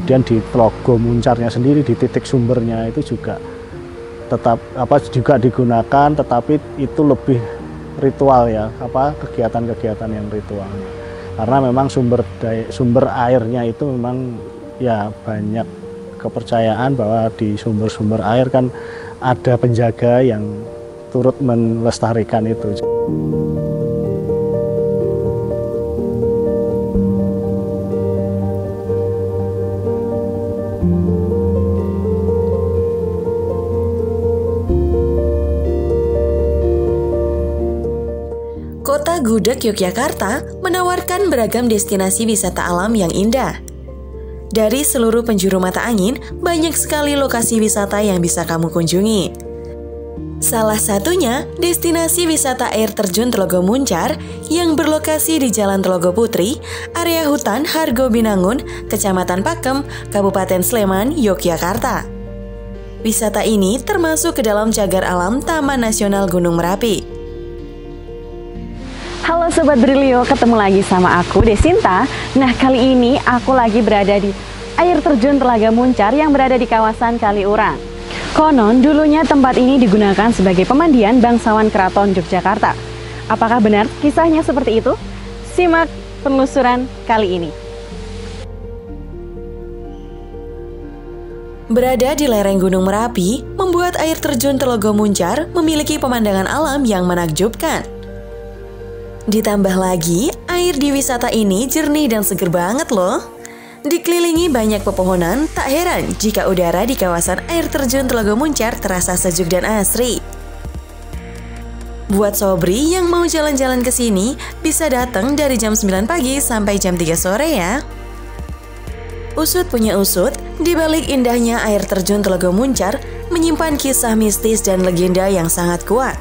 kemudian di Telaga Muncarnya sendiri, di titik sumbernya itu juga tetap juga digunakan, tetapi itu lebih ritual ya, kegiatan-kegiatan yang ritualnya. Karena memang sumber airnya itu memang ya banyak kepercayaan bahwa di sumber-sumber air kan ada penjaga yang turut melestarikan itu. Kota Gudeg Yogyakarta menawarkan beragam destinasi wisata alam yang indah. Dari seluruh penjuru mata angin, banyak sekali lokasi wisata yang bisa kamu kunjungi. Salah satunya destinasi wisata air terjun Telaga Muncar yang berlokasi di Jalan Telaga Putri, area hutan Hargo Binangun, Kecamatan Pakem, Kabupaten Sleman, Yogyakarta. Wisata ini termasuk ke dalam cagar alam Taman Nasional Gunung Merapi. Halo Sobat Brilio, ketemu lagi sama aku Desinta. Nah, kali ini aku lagi berada di air terjun Telaga Muncar yang berada di kawasan Kaliurang. Konon dulunya tempat ini digunakan sebagai pemandian bangsawan Keraton Yogyakarta. Apakah benar kisahnya seperti itu? Simak penelusuran kali ini. Berada di lereng Gunung Merapi, membuat air terjun Telaga Muncar memiliki pemandangan alam yang menakjubkan. Ditambah lagi, air di wisata ini jernih dan seger banget loh. Dikelilingi banyak pepohonan, tak heran jika udara di kawasan air terjun Telaga Muncar terasa sejuk dan asri. Buat sobri yang mau jalan-jalan ke sini, bisa datang dari jam 9 pagi sampai jam 3 sore ya. Usut punya usut, di balik indahnya air terjun Telaga Muncar menyimpan kisah mistis dan legenda yang sangat kuat.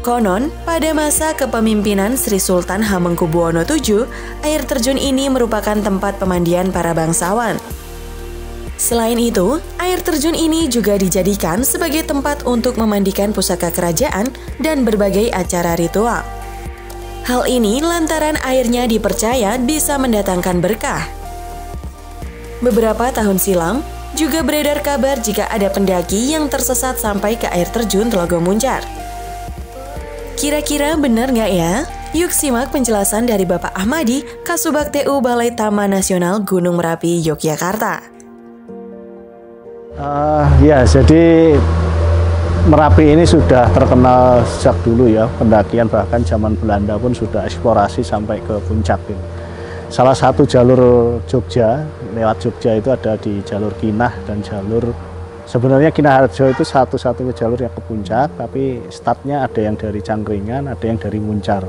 Konon, pada masa kepemimpinan Sri Sultan Hamengkubuwono VII, air terjun ini merupakan tempat pemandian para bangsawan. Selain itu, air terjun ini juga dijadikan sebagai tempat untuk memandikan pusaka kerajaan dan berbagai acara ritual. Hal ini lantaran airnya dipercaya bisa mendatangkan berkah. Beberapa tahun silam, juga beredar kabar jika ada pendaki yang tersesat sampai ke air terjun Telaga Muncar. Kira-kira benar nggak ya? Yuk simak penjelasan dari Bapak Ahmadi, Kasubag TU Balai Taman Nasional Gunung Merapi, Yogyakarta. Ya, jadi Merapi ini sudah terkenal sejak dulu ya, pendakian bahkan zaman Belanda pun sudah eksplorasi sampai ke puncak. Salah satu jalur Jogja, lewat Jogja itu ada di jalur Kinah dan jalur sebenarnya Kinaharjo itu satu-satunya jalur yang ke puncak, tapi startnya ada yang dari Cangkringan, ada yang dari Muncar.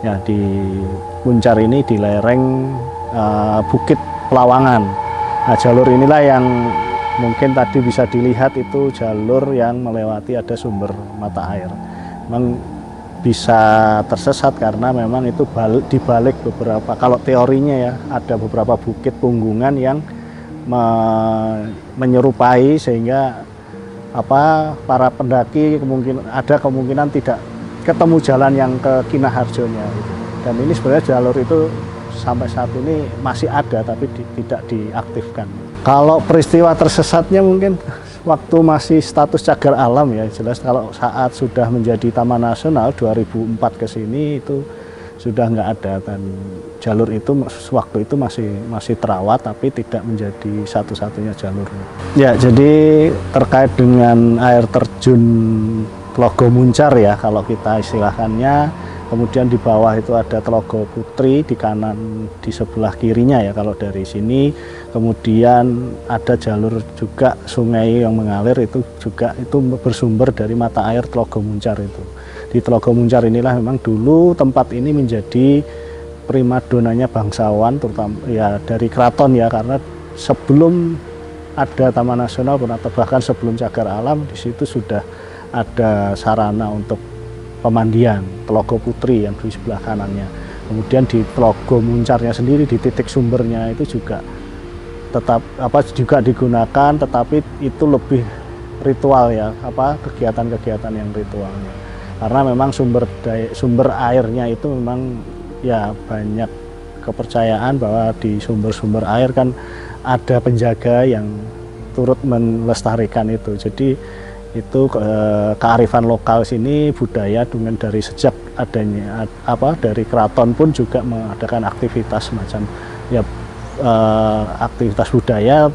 Ya, di Muncar ini di lereng Bukit Pelawangan. Nah, jalur inilah yang mungkin tadi bisa dilihat itu jalur yang melewati ada sumber mata air. Memang bisa tersesat karena memang itu dibalik beberapa, kalau teorinya ya, ada beberapa bukit punggungan yang menyerupai sehingga para pendaki ada kemungkinan tidak ketemu jalan yang ke Kinaharjonya gitu. Dan ini sebenarnya jalur itu sampai saat ini masih ada tapi tidak diaktifkan. Kalau peristiwa tersesatnya mungkin waktu masih status cagar alam ya, jelas kalau saat sudah menjadi Taman Nasional 2004 ke sini itu sudah nggak ada, dan jalur itu waktu itu masih terawat tapi tidak menjadi satu-satunya jalur. Ya, jadi terkait dengan air terjun Telaga Muncar ya kalau kita istilahkannya, kemudian di bawah itu ada Telaga Putri, di kanan di sebelah kirinya ya kalau dari sini, kemudian ada jalur juga sungai yang mengalir itu juga itu bersumber dari mata air Telaga Muncar itu. Di Telaga Muncar inilah memang dulu tempat ini menjadi primadonanya bangsawan, terutama ya dari keraton ya, karena sebelum ada Taman Nasional pun atau bahkan sebelum cagar alam di situ sudah ada sarana untuk pemandian Telaga Putri yang di sebelah kanannya. Kemudian di Telaga Muncarnya sendiri di titik sumbernya itu juga tetap juga digunakan, tetapi itu lebih ritual ya, kegiatan-kegiatan yang ritualnya. Karena memang sumber airnya itu memang ya banyak kepercayaan bahwa di sumber-sumber air kan ada penjaga yang turut melestarikan itu. Jadi itu kearifan lokal sini, budaya dengan dari sejak adanya dari keraton pun juga mengadakan aktivitas semacam ya aktivitas budaya,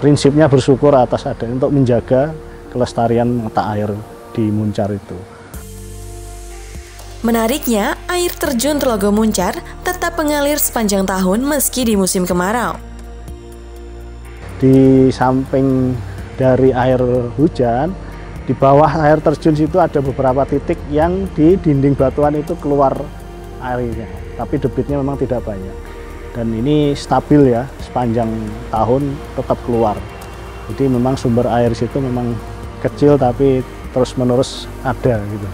prinsipnya bersyukur atas adanya untuk menjaga kelestarian mata air di Muncar itu. Menariknya, air terjun Telaga Muncar tetap mengalir sepanjang tahun meski di musim kemarau. Di samping dari air hujan, di bawah air terjun situ ada beberapa titik yang di dinding batuan itu keluar airnya, tapi debitnya memang tidak banyak. Dan ini stabil ya, sepanjang tahun tetap keluar. Jadi memang sumber air situ memang kecil tapi terus-menerus ada gitu.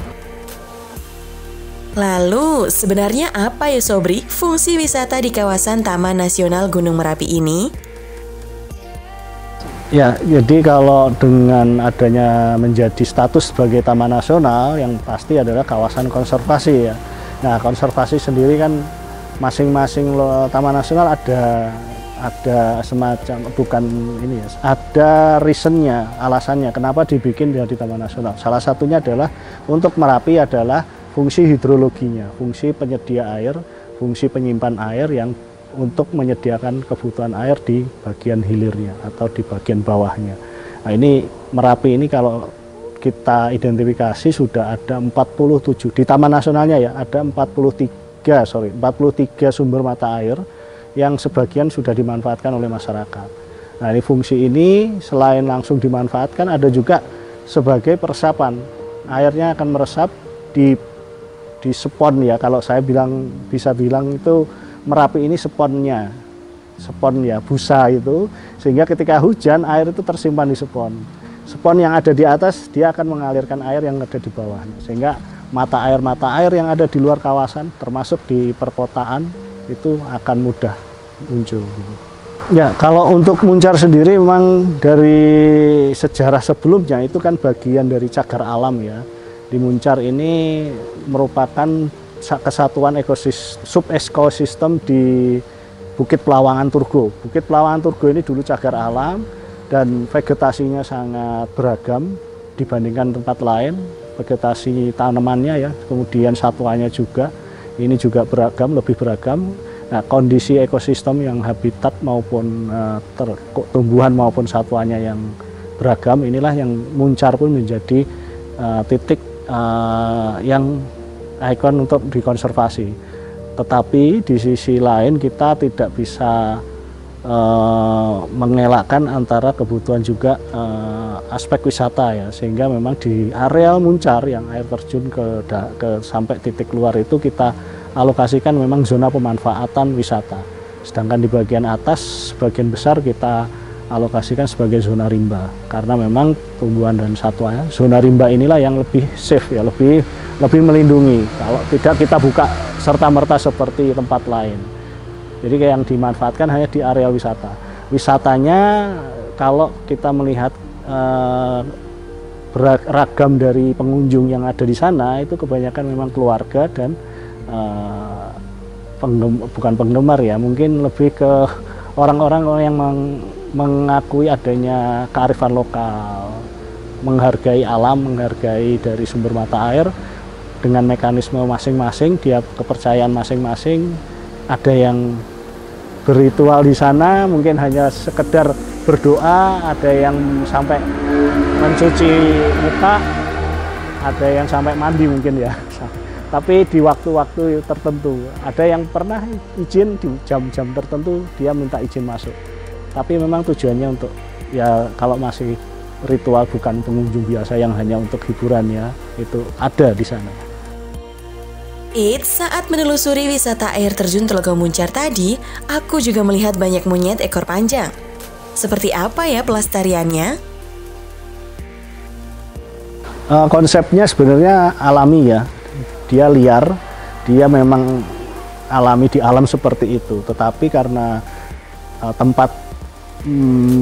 Lalu, sebenarnya apa ya Sobri fungsi wisata di kawasan Taman Nasional Gunung Merapi ini? Ya, jadi kalau dengan adanya menjadi status sebagai taman nasional, yang pasti adalah kawasan konservasi ya. Nah, konservasi sendiri kan masing-masing taman nasional ada semacam, bukan ini ya, ada reasonnya, alasannya kenapa dibikin di taman nasional. Salah satunya adalah untuk Merapi adalah fungsi hidrologinya, fungsi penyedia air, fungsi penyimpan air yang untuk menyediakan kebutuhan air di bagian hilirnya atau di bagian bawahnya. Nah, ini Merapi ini kalau kita identifikasi sudah ada 47 di Taman Nasionalnya ya, ada 43 sumber mata air yang sebagian sudah dimanfaatkan oleh masyarakat. Nah, ini fungsi ini selain langsung dimanfaatkan ada juga sebagai peresapan. Airnya akan meresap di spon ya, kalau saya bisa bilang itu Merapi ini spon ya, busa itu, sehingga ketika hujan air itu tersimpan di spon yang ada di atas, dia akan mengalirkan air yang ada di bawahnya, sehingga mata air yang ada di luar kawasan termasuk di perkotaan itu akan mudah muncul. Ya, kalau untuk Muncar sendiri memang dari sejarah sebelumnya itu kan bagian dari cagar alam ya. Di Muncar ini merupakan kesatuan sub-ekosistem di Bukit Pelawangan Turgo. Bukit Pelawangan Turgo ini dulu cagar alam dan vegetasinya sangat beragam dibandingkan tempat lain. Vegetasi tanamannya ya, kemudian satwanya juga, ini juga beragam, lebih beragam. Nah, kondisi ekosistem yang habitat maupun tumbuhan maupun satwanya yang beragam, inilah yang Muncar pun menjadi titik yang ikon untuk dikonservasi. Tetapi di sisi lain kita tidak bisa mengelakkan antara kebutuhan juga aspek wisata ya, sehingga memang di areal Muncar yang air terjun ke sampai titik luar itu kita alokasikan memang zona pemanfaatan wisata. Sedangkan di bagian atas sebagian besar kita alokasikan sebagai zona rimba, karena memang tumbuhan dan satwa zona rimba inilah yang lebih safe ya, lebih melindungi. Kalau tidak kita buka serta-merta seperti tempat lain. Jadi kayak yang dimanfaatkan hanya di area wisata. Wisatanya kalau kita melihat beragam dari pengunjung yang ada di sana, itu kebanyakan memang keluarga dan bukan penggemar ya, mungkin lebih ke orang-orang yang mengakui adanya kearifan lokal, menghargai alam, menghargai dari sumber mata air dengan mekanisme masing-masing, dia kepercayaan masing-masing. Ada yang berritual di sana, mungkin hanya sekedar berdoa, ada yang sampai mencuci muka, ada yang sampai mandi mungkin ya. Tapi di waktu-waktu tertentu, ada yang pernah izin di jam-jam tertentu dia minta izin masuk. Tapi memang tujuannya untuk ya kalau masih ritual, bukan pengunjung biasa yang hanya untuk hiburan ya, itu ada di sana. Saat menelusuri wisata air terjun Telaga Muncar tadi, aku juga melihat banyak monyet ekor panjang. Seperti apa ya pelestariannya? Konsepnya sebenarnya alami ya, dia liar, dia memang alami di alam seperti itu. Tetapi karena tempat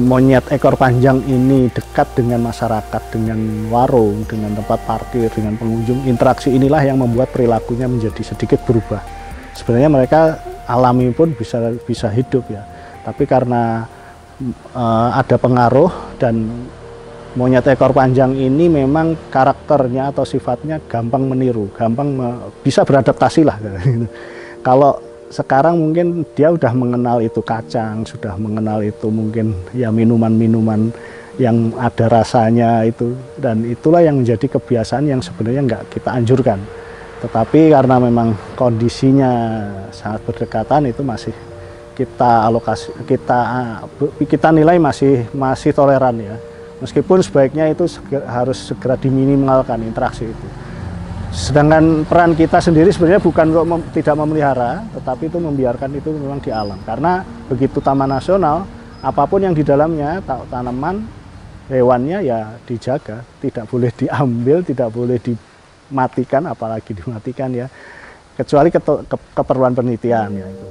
monyet ekor panjang ini dekat dengan masyarakat, dengan warung, dengan tempat parkir, dengan pengunjung, interaksi inilah yang membuat perilakunya menjadi sedikit berubah. Sebenarnya mereka alami pun bisa hidup ya. Tapi karena ada pengaruh dan monyet ekor panjang ini memang karakternya atau sifatnya gampang meniru, bisa beradaptasi lah. Kalau sekarang mungkin dia udah mengenal itu kacang, sudah mengenal itu mungkin ya minuman-minuman yang ada rasanya itu, dan itulah yang menjadi kebiasaan yang sebenarnya nggak kita anjurkan. Tetapi karena memang kondisinya sangat berdekatan, itu masih kita nilai masih toleran ya. Meskipun sebaiknya itu harus segera diminimalkan interaksi itu. Sedangkan peran kita sendiri sebenarnya bukan kok tidak memelihara, tetapi itu membiarkan itu memang di alam. Karena begitu taman nasional, apapun yang di dalamnya, tanaman, hewannya ya dijaga, tidak boleh diambil, tidak boleh dimatikan, apalagi dimatikan ya, kecuali keperluan penelitian ya itu.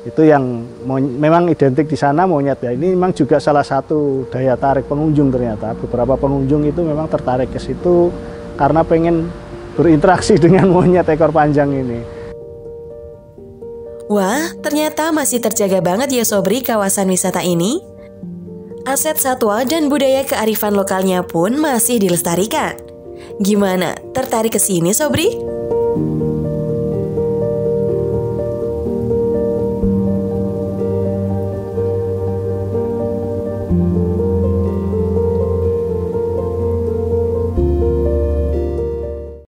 Itu yang memang identik di sana monyet ya. Ini memang juga salah satu daya tarik pengunjung ternyata. Beberapa pengunjung itu memang tertarik ke situ karena pengen berinteraksi dengan monyet ekor panjang ini. Wah, ternyata masih terjaga banget ya Sobri kawasan wisata ini. Aset satwa dan budaya kearifan lokalnya pun masih dilestarikan. Gimana? Tertarik ke sini Sobri?